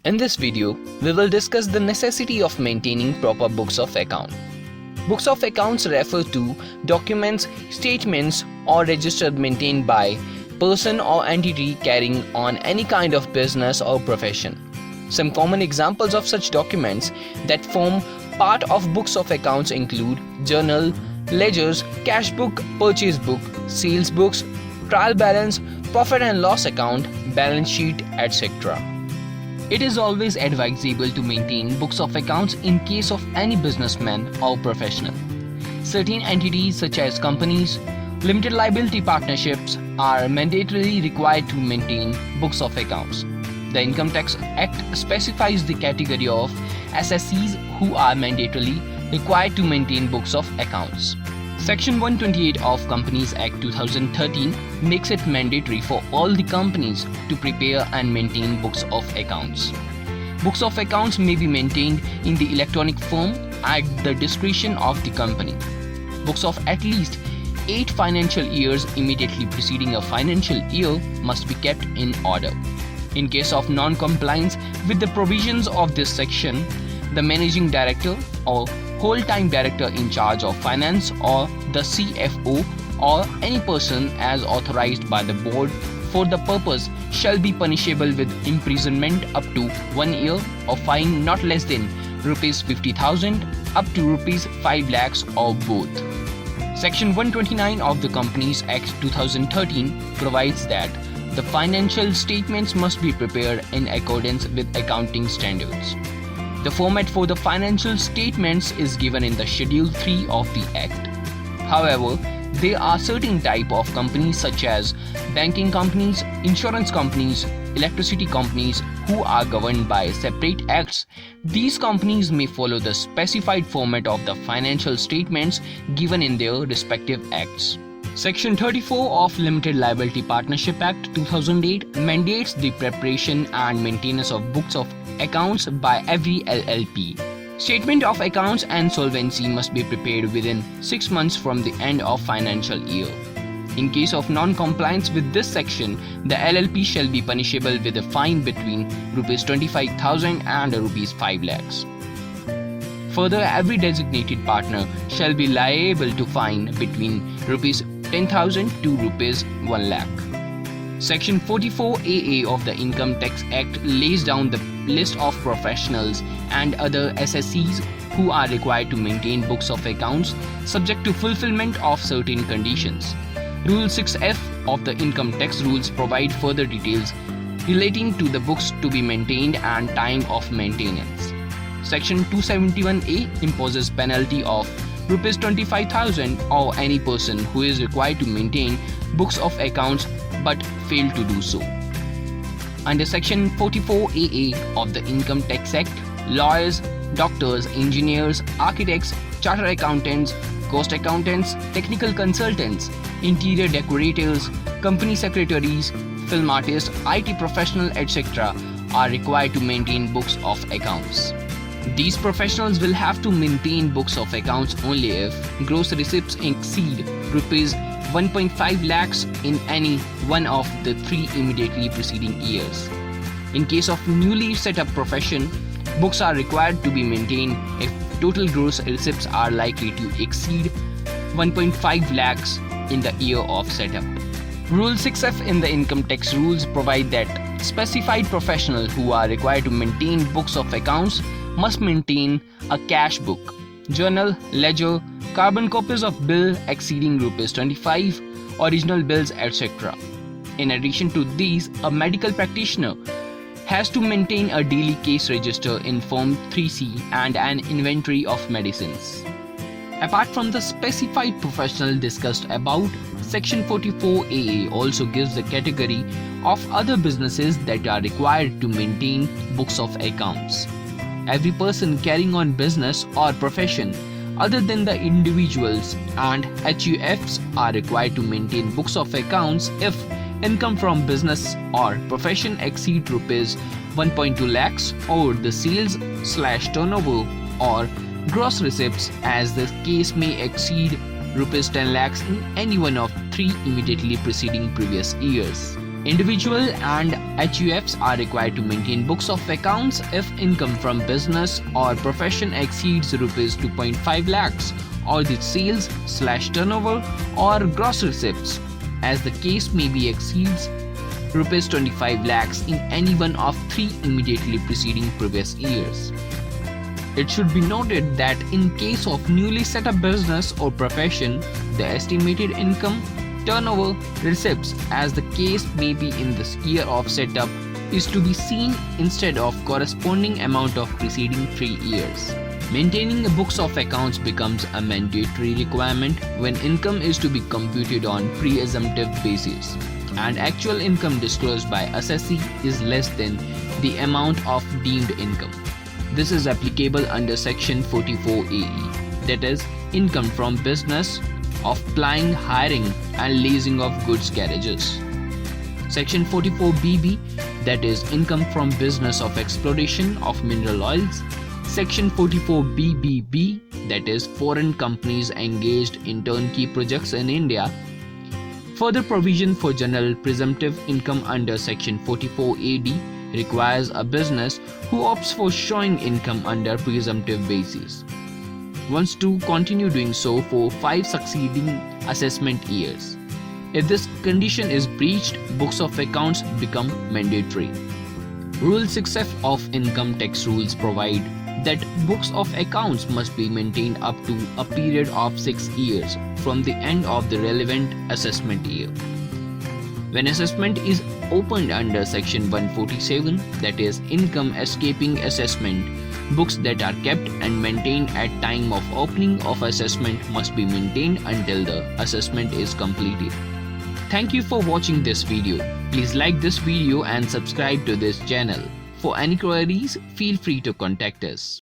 In this video, we will discuss the necessity of maintaining proper books of account. Books of accounts refer to documents, statements, or registers maintained by person or entity carrying on any kind of business or profession. Some common examples of such documents that form part of books of accounts include journal, ledgers, cash book, purchase book, sales books, trial balance, profit and loss account, balance sheet, etc. It is always advisable to maintain books of accounts in case of any businessman or professional. Certain entities such as companies, limited liability partnerships are mandatorily required to maintain books of accounts. The Income Tax Act specifies the category of assessees who are mandatorily required to maintain books of accounts. Section 128 of Companies Act 2013 makes it mandatory for all the companies to prepare and maintain books of accounts. Books of accounts may be maintained in the electronic form at the discretion of the company. Books of at least 8 financial years immediately preceding a financial year must be kept in order. In case of non-compliance with the provisions of this section, the managing director or whole-time director in charge of finance or the CFO or any person as authorized by the board for the purpose shall be punishable with imprisonment up to 1 year or fine not less than rupees 50,000 up to rupees 5 lakhs or both. Section 129 of the Companies Act 2013 provides that the financial statements must be prepared in accordance with accounting standards. The format for the financial statements is given in the Schedule 3 of the Act. However, there are certain type of companies such as banking companies, insurance companies, electricity companies who are governed by separate acts. These companies may follow the specified format of the financial statements given in their respective acts. Section 34 of Limited Liability Partnership Act 2008 mandates the preparation and maintenance of books of accounts by every LLP. Statement of accounts and solvency must be prepared within 6 months from the end of financial year. In case of non-compliance with this section, the LLP shall be punishable with a fine between Rs 25,000 and Rs 5 lakhs. Further, every designated partner shall be liable to fine between Rs 10,000 to Rs 1 lakh. Section 44AA of the Income Tax Act lays down the list of professionals and other assessees who are required to maintain books of accounts subject to fulfillment of certain conditions. Rule 6F of the Income Tax Rules provide further details relating to the books to be maintained and time of maintenance. Section 271A imposes penalty of Rs 25,000 or any person who is required to maintain books of accounts but fail to do so. Under Section 44AA of the Income Tax Act, lawyers, doctors, engineers, architects, chartered accountants, cost accountants, technical consultants, interior decorators, company secretaries, film artists, IT professionals, etc. are required to maintain books of accounts. These professionals will have to maintain books of accounts only if gross receipts exceed Rs 1.5 lakhs in any one of the 3 immediately preceding years. In case of newly set up profession, books are required to be maintained if total gross receipts are likely to exceed 1.5 lakhs in the year of setup. Rule 6F in the Income Tax Rules provide that specified professionals who are required to maintain books of accounts must maintain a cash book, journal, ledger, carbon copies of bill exceeding Rs 25, original bills, etc. In addition to these, a medical practitioner has to maintain a daily case register in Form 3C and an inventory of medicines. Apart from the specified professional discussed above, Section 44AA also gives the category of other businesses that are required to maintain books of accounts. Every person carrying on business or profession other than the individuals and HUFs are required to maintain books of accounts if income from business or profession exceed Rs 1.2 lakhs or the sales/turnover or gross receipts, as the case may exceed Rs 10 lakhs in any one of 3 immediately preceding previous years. Individual and HUFs are required to maintain books of accounts if income from business or profession exceeds Rs 2.5 lakhs or the sales/turnover or gross receipts, as the case may be exceeds Rs 25 lakhs in any one of 3 immediately preceding previous years. It should be noted that in case of newly set up business or profession, the estimated income, turnover, receipts, as the case may be in the year of setup, is to be seen instead of corresponding amount of preceding 3 years. Maintaining a books of accounts becomes a mandatory requirement when income is to be computed on presumptive basis and actual income disclosed by assessee is less than the amount of deemed income. This is applicable under Section 44AE, that is, income from business of plying, hiring and leasing of goods carriages. Section 44BB, that is, income from business of exploration of mineral oils. Section 44BBB, that is, foreign companies engaged in turnkey projects in India. Further provision for general presumptive income under Section 44AD requires a business who opts for showing income under presumptive basis wants to continue doing so for 5 succeeding assessment years. If this condition is breached, books of accounts become mandatory. Rule 6F of income tax rules provide that books of accounts must be maintained up to a period of 6 years from the end of the relevant assessment year. When assessment is opened under Section 147, that is, income escaping assessment, books that are kept and maintained at time of opening of assessment must be maintained until the assessment is completed. Thank you for watching this video. Please like this video and subscribe to this channel. For any queries, feel free to contact us.